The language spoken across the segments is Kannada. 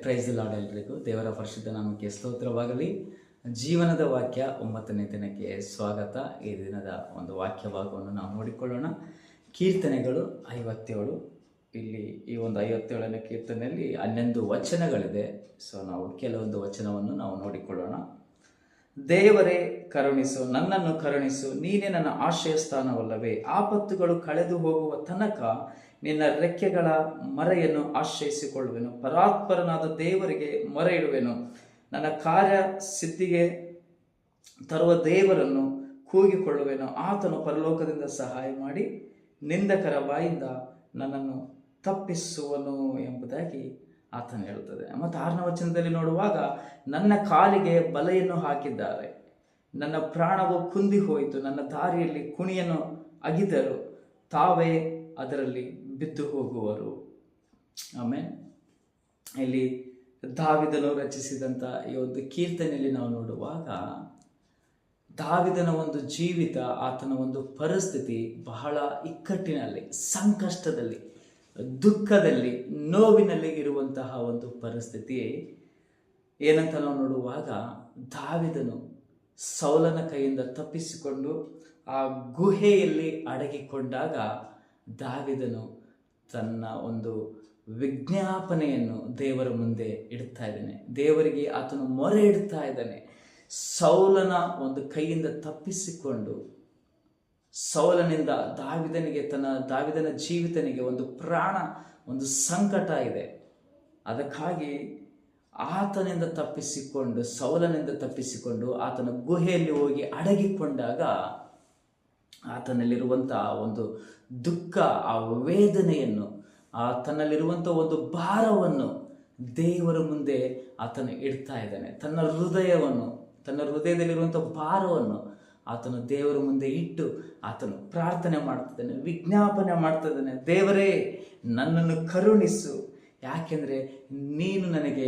ಪ್ರೈಸ್ ಲಾರ್ಡ್ ಎಲ್ರಿಗೂ ದೇವರ ಪರಿಶುದ್ಧ ನಾಮಕ್ಕೆ ಸ್ತೋತ್ರವಾಗಲಿ. ಜೀವನದ ವಾಕ್ಯ 9ನೇ ದಿನಕ್ಕೆ ಸ್ವಾಗತ. ಈ ದಿನದ ಒಂದು ವಾಕ್ಯ ಭಾಗವನ್ನು ನಾವು ನೋಡಿಕೊಳ್ಳೋಣ. ಕೀರ್ತನೆಗಳು 57. ಇಲ್ಲಿ ಈ ಒಂದು 57ನೇ ಕೀರ್ತನೆಯಲ್ಲಿ 11 ವಚನಗಳಿದೆ. ಸೊ ನಾವು ಕೆಲವೊಂದು ವಚನವನ್ನು ನಾವು ನೋಡಿಕೊಳ್ಳೋಣ. ದೇವರೇ ಕರುಣಿಸು, ನನ್ನನ್ನು ಕರುಣಿಸು, ನೀನೇ ನನ್ನ ಆಶ್ರಯ ಸ್ಥಾನವಲ್ಲವೇ. ಆಪತ್ತುಗಳು ಕಳೆದು ಹೋಗುವ ತನಕ ನಿನ್ನ ರೆಕ್ಕೆಗಳ ಮರೆಯನ್ನು ಆಶ್ರಯಿಸಿಕೊಳ್ಳುವೆನು. ಪರಾತ್ಪರನಾದ ದೇವರಿಗೆ ಮೊರೆ ಇಡುವೆನು. ನನ್ನ ಕಾರ್ಯ ಸಿದ್ಧಿಗೆ ತರುವ ದೇವರನ್ನು ಕೂಗಿಕೊಳ್ಳುವೆನು. ಆತನು ಪರಲೋಕದಿಂದ ಸಹಾಯ ಮಾಡಿ ನಿಂದಕರ ಬಾಯಿಂದ ನನ್ನನ್ನು ತಪ್ಪಿಸುವನು ಎಂಬುದಾಗಿ ಆತನು ಹೇಳುತ್ತದೆ. ಮತ್ತು 6ನೇ ವಚನದಲ್ಲಿ ನೋಡುವಾಗ, ನನ್ನ ಕಾಲಿಗೆ ಬಲೆಯನ್ನು ಹಾಕಿದ್ದಾರೆ, ನನ್ನ ಪ್ರಾಣವು ಕುಂದಿ ಹೋಯಿತು, ನನ್ನ ದಾರಿಯಲ್ಲಿ ಕುಣಿಯನ್ನು ಅಗಿದರು, ತಾವೇ ಅದರಲ್ಲಿ ಬಿದ್ದು ಹೋಗುವರು. ಆಮೇಲೆ ಇಲ್ಲಿ ದಾವಿದನು ರಚಿಸಿದಂಥ ಈ ಒಂದು ಕೀರ್ತನೆಯಲ್ಲಿ ನಾವು ನೋಡುವಾಗ, ದಾವಿದನ ಒಂದು ಜೀವಿತ, ಆತನ ಒಂದು ಪರಿಸ್ಥಿತಿ ಬಹಳ ಇಕ್ಕಟ್ಟಿನಲ್ಲಿ, ಸಂಕಷ್ಟದಲ್ಲಿ, ದುಃಖದಲ್ಲಿ, ನೋವಿನಲ್ಲಿ ಇರುವಂತಹ ಒಂದು ಪರಿಸ್ಥಿತಿ ಏನಂತ ನಾವು ನೋಡುವಾಗ, ದಾವಿದನು ಸೌಲನ ಕೈಯಿಂದ ತಪ್ಪಿಸಿಕೊಂಡು ಆ ಗುಹೆಯಲ್ಲಿ ಅಡಗಿಕೊಂಡಾಗ ದಾವಿದನು ತನ್ನ ಒಂದು ವಿಜ್ಞಾಪನೆಯನ್ನು ದೇವರ ಮುಂದೆ ಇಡ್ತಾ ಇದ್ದಾನೆ. ದೇವರಿಗೆ ಆತನು ಮೊರೆ ಇಡ್ತಾ ಇದ್ದಾನೆ. ಸೌಲನ ಒಂದು ಕೈಯಿಂದ ತಪ್ಪಿಸಿಕೊಂಡು ಸೌಲನಿಂದ ದಾವಿದನ ಜೀವಿತನಿಗೆ ಒಂದು ಪ್ರಾಣ, ಒಂದು ಸಂಕಟ ಇದೆ. ಅದಕ್ಕಾಗಿ ಆತನಿಂದ ತಪ್ಪಿಸಿಕೊಂಡು, ಸೌಲನಿಂದ ತಪ್ಪಿಸಿಕೊಂಡು ಆತನ ಗುಹೆಯಲ್ಲಿ ಹೋಗಿ ಅಡಗಿಕೊಂಡಾಗ ಆತನಲ್ಲಿರುವಂತಹ ಒಂದು ದುಃಖ, ಆ ವೇದನೆಯನ್ನು, ತನ್ನಲ್ಲಿರುವಂಥ ಒಂದು ಭಾರವನ್ನು ದೇವರ ಮುಂದೆ ಆತನು ಇಡ್ತಾ ಇದ್ದಾನೆ. ತನ್ನ ಹೃದಯದಲ್ಲಿರುವಂಥ ಭಾರವನ್ನು ಆತನು ದೇವರ ಮುಂದೆ ಇಟ್ಟು ಆತನು ಪ್ರಾರ್ಥನೆ ಮಾಡ್ತಿದ್ದಾನೆ, ವಿಜ್ಞಾಪನೆ ಮಾಡ್ತಿದ್ದಾನೆ. ದೇವರೇ ನನ್ನನ್ನು ಕರುಣಿಸು, ಯಾಕೆಂದರೆ ನೀನು ನನಗೆ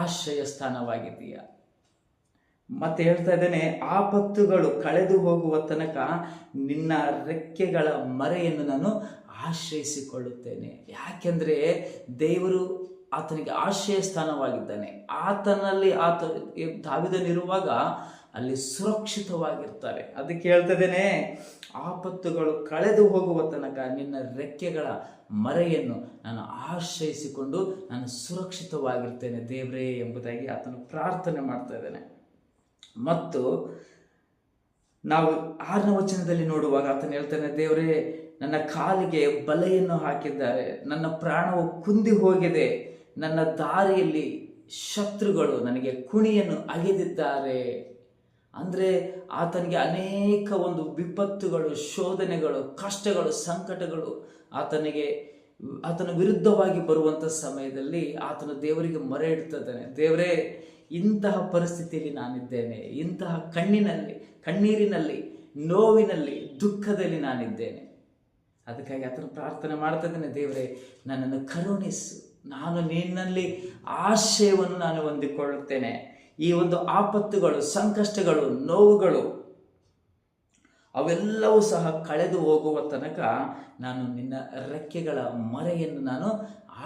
ಆಶ್ರಯ ಸ್ಥಾನವಾಗಿದ್ದೀಯ. ಮತ್ತೆ ಹೇಳ್ತಾ ಇದ್ದೇನೆ, ಆಪತ್ತುಗಳು ಕಳೆದು ಹೋಗುವ ತನಕ ನಿನ್ನ ರೆಕ್ಕೆಗಳ ಮರೆಯನ್ನು ನಾನು ಆಶ್ರಯಿಸಿಕೊಳ್ಳುತ್ತೇನೆ. ಯಾಕೆಂದರೆ ದೇವರು ಆತನಿಗೆ ಆಶ್ರಯ ಸ್ಥಾನವಾಗಿದ್ದಾನೆ. ಆತನಲ್ಲಿ ದಾವಿದನಿರುವಾಗ ಅಲ್ಲಿ ಸುರಕ್ಷಿತವಾಗಿರ್ತಾರೆ. ಅದಕ್ಕೆ ಹೇಳ್ತಾ ಇದ್ದೇನೆ, ಆಪತ್ತುಗಳು ಕಳೆದು ಹೋಗುವ ತನಕ ನಿನ್ನ ರೆಕ್ಕೆಗಳ ಮರೆಯನ್ನು ನಾನು ಆಶ್ರಯಿಸಿಕೊಂಡು ನಾನು ಸುರಕ್ಷಿತವಾಗಿರ್ತೇನೆ ದೇವರೇ ಎಂಬುದಾಗಿ ಆತನು ಪ್ರಾರ್ಥನೆ ಮಾಡ್ತಾ ಇದ್ದಾನೆ. ಮತ್ತು ನಾವು 6ನೇ ವಚನದಲ್ಲಿ ನೋಡುವಾಗ ಆತನು ಹೇಳ್ತಾನೆ, ದೇವರೇ ನನ್ನ ಕಾಲಿಗೆ ಬಲೆಯನ್ನು ಹಾಕಿದ್ದಾರೆ, ನನ್ನ ಪ್ರಾಣವು ಕುಂದಿ ಹೋಗಿದೆ, ನನ್ನ ದಾರಿಯಲ್ಲಿ ಶತ್ರುಗಳು ನನಗೆ ಕುಣಿಯನ್ನು ಅಗೆದಿದ್ದಾರೆ. ಅಂದರೆ ಆತನಿಗೆ ಅನೇಕ ಒಂದು ವಿಪತ್ತುಗಳು, ಶೋಧನೆಗಳು, ಕಷ್ಟಗಳು, ಸಂಕಟಗಳು ಆತನ ವಿರುದ್ಧವಾಗಿ ಬರುವಂಥ ಸಮಯದಲ್ಲಿ ಆತನು ದೇವರಿಗೆ ಮೊರೆ ಇಡ್ತಿದ್ದಾನೆ. ದೇವರೇ, ಇಂತಹ ಪರಿಸ್ಥಿತಿಯಲ್ಲಿ ನಾನಿದ್ದೇನೆ, ಇಂತಹ ಕಣ್ಣೀರಿನಲ್ಲಿ, ನೋವಿನಲ್ಲಿ, ದುಃಖದಲ್ಲಿ ನಾನಿದ್ದೇನೆ. ಅದಕ್ಕಾಗಿ ಆತನು ಪ್ರಾರ್ಥನೆ ಮಾಡ್ತಾ ಇದ್ದೇನೆ, ದೇವರೇ ನನ್ನನ್ನು ಕರುಣಿಸು, ನಾನು ನಿನ್ನಲ್ಲಿ ಆಶ್ರಯವನ್ನು ನಾನು ಹೊಂದಿಕೊಳ್ಳುತ್ತೇನೆ. ಈ ಒಂದು ಆಪತ್ತುಗಳು, ಸಂಕಷ್ಟಗಳು, ನೋವುಗಳು ಅವೆಲ್ಲವೂ ಸಹ ಕಳೆದು ಹೋಗುವ ತನಕ ನಾನು ನಿನ್ನ ರೆಕ್ಕೆಗಳ ಮರೆಯನ್ನು ನಾನು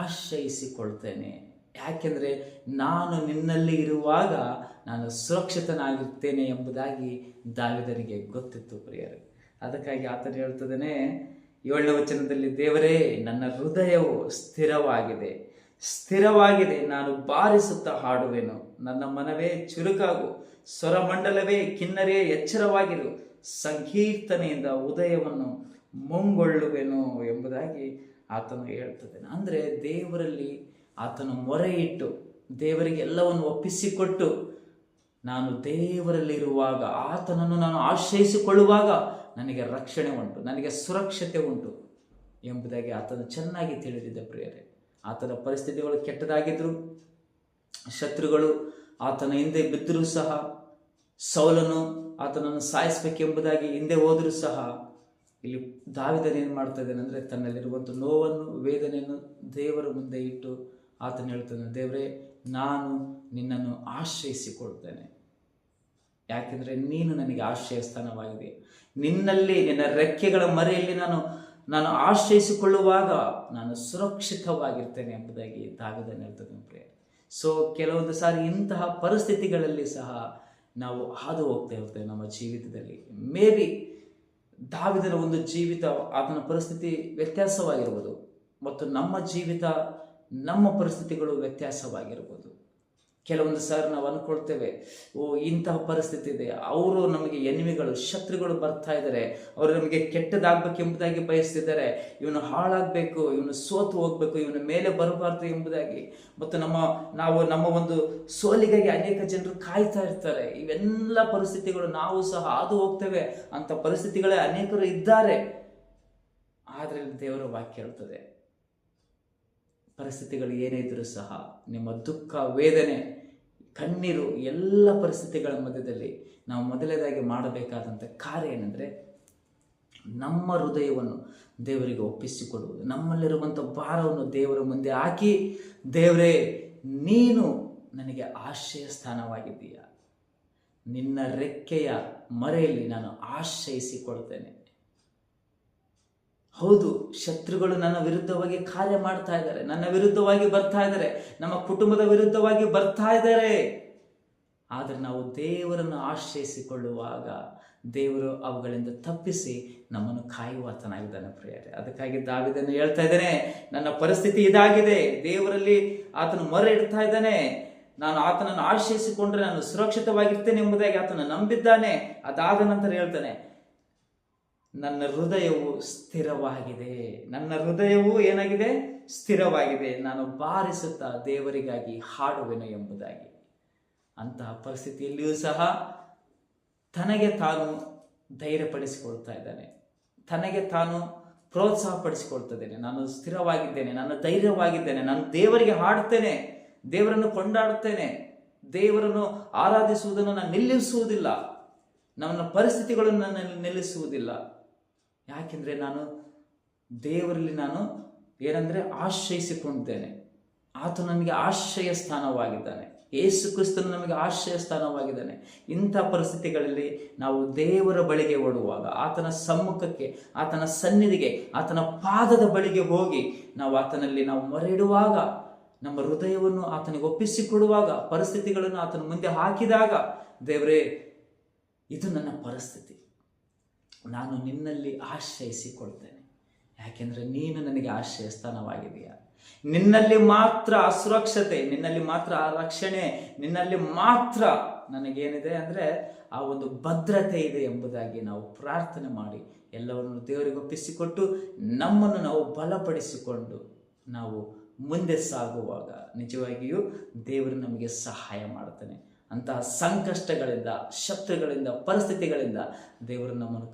ಆಶ್ರಯಿಸಿಕೊಳ್ತೇನೆ. ಯಾಕೆಂದರೆ ನಾನು ನಿನ್ನಲ್ಲಿ ಇರುವಾಗ ನಾನು ಸುರಕ್ಷಿತನಾಗಿರ್ತೇನೆ ಎಂಬುದಾಗಿ ದಾವಿದನಿಗೆ ಗೊತ್ತಿತ್ತು ಪ್ರಿಯರೇ. ಅದಕ್ಕಾಗಿ ಆತನು ಹೇಳ್ತಿದ್ದಾನೆ 7ನೇ ವಚನದಲ್ಲಿ, ದೇವರೇ ನನ್ನ ಹೃದಯವು ಸ್ಥಿರವಾಗಿದೆ, ನಾನು ಬಾರಿಸುತ್ತಾ ಹಾಡುವೆನು. ನನ್ನ ಮನವೇ ಚುರುಕಾಗು, ಸ್ವರಮಂಡಲವೇ ಕಿನ್ನರೇ ಎಚ್ಚರವಾಗಿರು, ಸಂಕೀರ್ತನೆಯಿಂದ ಉದಯವನ್ನು ಮುಂಗೊಳ್ಳುವೆನು ಎಂಬುದಾಗಿ ಆತನು ಹೇಳ್ತಿದ್ದಾನೆ. ಅಂದರೆ ದೇವರಲ್ಲಿ ಆತನು ಮೊರೆ ಇಟ್ಟು ದೇವರಿಗೆ ಎಲ್ಲವನ್ನು ಒಪ್ಪಿಸಿಕೊಟ್ಟು, ನಾನು ದೇವರಲ್ಲಿರುವಾಗ, ಆತನನ್ನು ನಾನು ಆಶ್ರಯಿಸಿಕೊಳ್ಳುವಾಗ ನನಗೆ ರಕ್ಷಣೆ ಉಂಟು, ನನಗೆ ಸುರಕ್ಷತೆ ಉಂಟು ಎಂಬುದಾಗಿ ಆತನು ಚೆನ್ನಾಗಿ ತಿಳಿದಿದ್ದ ಪ್ರಿಯರೇ. ಆತನ ಪರಿಸ್ಥಿತಿಗಳು ಕೆಟ್ಟದಾಗಿದ್ದರು, ಶತ್ರುಗಳು ಆತನ ಹಿಂದೆ ಬಿದ್ದರೂ ಸಹ, ಸೌಲನು ಆತನನ್ನು ಸಾಯಿಸಬೇಕೆಂಬುದಾಗಿ ಹಿಂದೆ ಹೋದರೂ ಸಹ, ಇಲ್ಲಿ ದಾವಿದನು ಏನು ಮಾಡ್ತಾ ಇದ್ದಾನೆ ಅಂದರೆ ತನ್ನಲ್ಲಿರುವಂಥ ನೋವನ್ನು, ವೇದನೆಯನ್ನು ದೇವರ ಮುಂದೆ ಇಟ್ಟು ಆತನು ಹೇಳ್ತಾನೆ, ದೇವರೇ ನಾನು ನಿನ್ನನ್ನು ಆಶ್ರಯಿಸಿಕೊಳ್ತೇನೆ, ಯಾಕೆಂದರೆ ನೀನು ನನಗೆ ಆಶ್ರಯ ಸ್ಥಾನವಾಗಿದೆ. ನಿನ್ನಲ್ಲಿ, ನಿನ್ನ ರೆಕ್ಕೆಗಳ ಮರೆಯಲ್ಲಿ ನಾನು ಆಶ್ರಯಿಸಿಕೊಳ್ಳುವಾಗ ನಾನು ಸುರಕ್ಷಿತವಾಗಿರ್ತೇನೆ ಎಂಬುದಾಗಿ ದಾವಿದನು ಹೇಳ್ತಾನೆ ಪ್ರಿಯ. ಸೊ ಕೆಲವೊಂದು ಸಾರಿ ಇಂತಹ ಪರಿಸ್ಥಿತಿಗಳಲ್ಲಿ ಸಹ ನಾವು ಹಾದು ಹೋಗ್ತಾ ಇರ್ತೇವೆ ನಮ್ಮ ಜೀವಿತದಲ್ಲಿ. ಮೇ ಬಿ ದಾವೀದನ ಒಂದು ಜೀವಿತ, ಆತನ ಪರಿಸ್ಥಿತಿ ವ್ಯತ್ಯಾಸವಾಗಿರ್ಬೋದು, ಮತ್ತು ನಮ್ಮ ಜೀವಿತ, ನಮ್ಮ ಪರಿಸ್ಥಿತಿಗಳು ವ್ಯತ್ಯಾಸವಾಗಿರ್ಬೋದು. ಕೆಲವೊಂದು ಸಾರಿ ನಾವು ಅಂದ್ಕೊಳ್ತೇವೆ, ಇಂತಹ ಪರಿಸ್ಥಿತಿ ಇದೆ, ಅವರು ನಮಗೆ ಎನಿಮಿಗಳು, ಶತ್ರುಗಳು ಬರ್ತಾ ಇದ್ದಾರೆ, ಅವರು ನಮಗೆ ಕೆಟ್ಟದಾಗಬೇಕೆಂಬುದಾಗಿ ಬಯಸ್ತಿದ್ದಾರೆ, ಇವನು ಹಾಳಾಗಬೇಕು, ಇವನು ಸೋತು ಹೋಗ್ಬೇಕು, ಇವನ ಮೇಲೆ ಬರಬಾರ್ದು ಎಂಬುದಾಗಿ, ಮತ್ತು ನಮ್ಮ ಒಂದು ಸೋಲಿಗಾಗಿ ಅನೇಕ ಜನರು ಕಾಯ್ತಾ ಇರ್ತಾರೆ. ಇವೆಲ್ಲ ಪರಿಸ್ಥಿತಿಗಳು ನಾವು ಸಹ ಹಾದು ಹೋಗ್ತೇವೆ. ಅಂತ ಪರಿಸ್ಥಿತಿಗಳೇ ಅನೇಕರು ಇದ್ದಾರೆ. ಆದರೆ ದೇವರ ವಾಕ್ಯ ಹೇಳ್ತದೆ, ಪರಿಸ್ಥಿತಿಗಳು ಏನೇ ಇದ್ರೂ ಸಹ ನಿಮ್ಮ ದುಃಖ, ವೇದನೆ, ಕಣ್ಣೀರು ಎಲ್ಲ ಪರಿಸ್ಥಿತಿಗಳ ಮಧ್ಯದಲ್ಲಿ ನಾವು ಮೊದಲನೇದಾಗಿ ಮಾಡಬೇಕಾದಂಥ ಕಾರ್ಯ ಏನೆಂದರೆ, ನಮ್ಮ ಹೃದಯವನ್ನು ದೇವರಿಗೆ ಒಪ್ಪಿಸಿಕೊಡುವುದು. ನಮ್ಮಲ್ಲಿರುವಂಥ ಭಾರವನ್ನು ದೇವರ ಮುಂದೆ ಹಾಕಿ, ದೇವರೇ, ನೀನು ನನಗೆ ಆಶ್ರಯ ಸ್ಥಾನವಾಗಿದ್ದೀಯ, ನಿನ್ನ ರೆಕ್ಕೆಯ ಮರೆಯಲ್ಲಿ ನಾನು ಆಶ್ರಯಿಸಿಕೊಳ್ತೇನೆ. ಹೌದು, ಶತ್ರುಗಳು ನನ್ನ ವಿರುದ್ಧವಾಗಿ ಕಾರ್ಯ ಮಾಡ್ತಾ ಇದ್ದಾರೆ, ನನ್ನ ವಿರುದ್ಧವಾಗಿ ಬರ್ತಾ ಇದ್ದಾರೆ, ನಮ್ಮ ಕುಟುಂಬದ ವಿರುದ್ಧವಾಗಿ ಬರ್ತಾ ಇದ್ದಾರೆ. ಆದರೆ ನಾವು ದೇವರನ್ನು ಆಶ್ರಯಿಸಿಕೊಳ್ಳುವಾಗ ದೇವರು ಅವುಗಳಿಂದ ತಪ್ಪಿಸಿ ನಮ್ಮನ್ನು ಕಾಯುವಾತನಾಗಿದ್ದಾನೆ ಪ್ರಿಯರೇ. ಅದಕ್ಕಾಗಿ ದಾವೀದನು ಹೇಳ್ತಾ ಇದ್ದಾನೆ, ನನ್ನ ಪರಿಸ್ಥಿತಿ ಇದಾಗಿದೆ, ದೇವರಲ್ಲಿ ಆತನು ಮೊರೆ ಇಡ್ತಾ ಇದ್ದಾನೆ, ನಾನು ಆತನನ್ನು ಆಶ್ರಯಿಸಿಕೊಂಡ್ರೆ ನಾನು ಸುರಕ್ಷಿತವಾಗಿರ್ತೇನೆ ಎಂಬುದಾಗಿ ಆತನು ನಂಬಿದ್ದಾನೆ. ಅದಾದ ನಂತರ ಹೇಳ್ತಾನೆ, ನನ್ನ ಹೃದಯವು ಸ್ಥಿರವಾಗಿದೆ, ನನ್ನ ಹೃದಯವು ಏನಾಗಿದೆ? ಸ್ಥಿರವಾಗಿದೆ, ನಾನು ಬಾರಿಸುತ್ತಾ ದೇವರಿಗಾಗಿ ಹಾಡುವೆನು ಎಂಬುದಾಗಿ. ಅಂತಹ ಪರಿಸ್ಥಿತಿಯಲ್ಲಿಯೂ ಸಹ ತನಗೆ ತಾನು ಧೈರ್ಯಪಡಿಸಿಕೊಳ್ತಾ ಇದ್ದಾನೆ, ತನಗೆ ತಾನು ಪ್ರೋತ್ಸಾಹಪಡಿಸಿಕೊಳ್ತಿದ್ದೇನೆ. ನಾನು ಸ್ಥಿರವಾಗಿದ್ದೇನೆ, ನಾನು ಧೈರ್ಯವಾಗಿದ್ದೇನೆ, ನಾನು ದೇವರಿಗೆ ಹಾಡುತ್ತೇನೆ, ದೇವರನ್ನು ಕೊಂಡಾಡುತ್ತೇನೆ, ದೇವರನ್ನು ಆರಾಧಿಸುವುದನ್ನು ನಾನು ನಿಲ್ಲಿಸುವುದಿಲ್ಲ, ನನ್ನ ಪರಿಸ್ಥಿತಿಗಳನ್ನು ನಾನು ನಿಲ್ಲಿಸುವುದಿಲ್ಲ. ಯಾಕೆಂದರೆ ನಾನು ದೇವರಲ್ಲಿ ಏನಂದರೆ ಆಶ್ರಯಿಸಿಕೊಂಡಿದ್ದೇನೆ. ಆತ ನನಗೆ ಆಶ್ರಯ ಸ್ಥಾನವಾಗಿದ್ದಾನೆ, ಯೇಸು ಕ್ರಿಸ್ತನು ನಮಗೆ ಆಶ್ರಯ ಸ್ಥಾನವಾಗಿದ್ದಾನೆ. ಇಂಥ ಪರಿಸ್ಥಿತಿಗಳಲ್ಲಿ ನಾವು ದೇವರ ಬಳಿಗೆ ಓಡುವಾಗ, ಆತನ ಸಮ್ಮುಖಕ್ಕೆ, ಆತನ ಸನ್ನಿಧಿಗೆ, ಆತನ ಪಾದದ ಬಳಿಗೆ ಹೋಗಿ ನಾವು ಆತನಲ್ಲಿ ಮೊರೆ ಇಡುವಾಗ, ನಮ್ಮ ಹೃದಯವನ್ನು ಆತನಿಗೆ ಒಪ್ಪಿಸಿಕೊಡುವಾಗ, ಪರಿಸ್ಥಿತಿಗಳನ್ನು ಆತನ ಮುಂದೆ ಹಾಕಿದಾಗ, ದೇವರೇ, ಇದು ನನ್ನ ಪರಿಸ್ಥಿತಿ, ನಾನು ನಿನ್ನಲ್ಲಿ ಆಶ್ರಯಿಸಿಕೊಳ್ತೇನೆ, ಯಾಕೆಂದರೆ ನೀನು ನನಗೆ ಆಶ್ರಯ ಸ್ಥಾನವಾಗಿದೆಯಾ. ನಿನ್ನಲ್ಲಿ ಮಾತ್ರ ಆ ಸುರಕ್ಷತೆ, ನಿನ್ನಲ್ಲಿ ಮಾತ್ರ ಆ ರಕ್ಷಣೆ, ನಿನ್ನಲ್ಲಿ ಮಾತ್ರ ನನಗೇನಿದೆ ಅಂದರೆ ಆ ಒಂದು ಭದ್ರತೆ ಇದೆ ಎಂಬುದಾಗಿ ನಾವು ಪ್ರಾರ್ಥನೆ ಮಾಡಿ ಎಲ್ಲವನ್ನು ದೇವರಿಗೆ ಒಪ್ಪಿಸಿಕೊಟ್ಟು ನಮ್ಮನ್ನು ನಾವು ಬಲಪಡಿಸಿಕೊಂಡು ನಾವು ಮುಂದೆ ಸಾಗುವಾಗ ನಿಜವಾಗಿಯೂ ದೇವರು ನಮಗೆ ಸಹಾಯ ಮಾಡ್ತಾನೆ. ಅಂತಹ ಸಂಕಷ್ಟಗಳಿಂದ, ಶತ್ರುಗಳಿಂದ, ಪರಿಸ್ಥಿತಿಗಳಿಂದ ದೇವರು ನಮ್ಮನ್ನು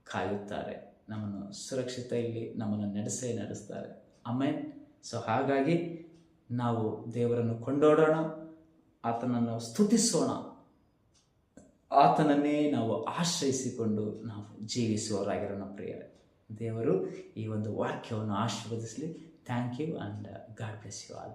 ಕಾಯುತ್ತಾರೆ, ನಮ್ಮನ್ನು ಸುರಕ್ಷಿತ ಇಲ್ಲಿ ನಮ್ಮನ್ನು ನಡೆಸ್ತಾರೆ. ಆಮೇನ್. ಸೊ ಹಾಗಾಗಿ ನಾವು ದೇವರನ್ನು ಕೊಂಡೋಡೋಣ, ಆತನನ್ನು ಸ್ತುತಿಸೋಣ, ಆತನನ್ನೇ ನಾವು ಆಶ್ರಯಿಸಿಕೊಂಡು ನಾವು ಜೀವಿಸುವವರಾಗಿರೋಣ ಪ್ರಿಯರೇ. ದೇವರು ಈ ಒಂದು ವಾಕ್ಯವನ್ನು ಆಶೀರ್ವದಿಸಲಿ. Thank you and God bless you all.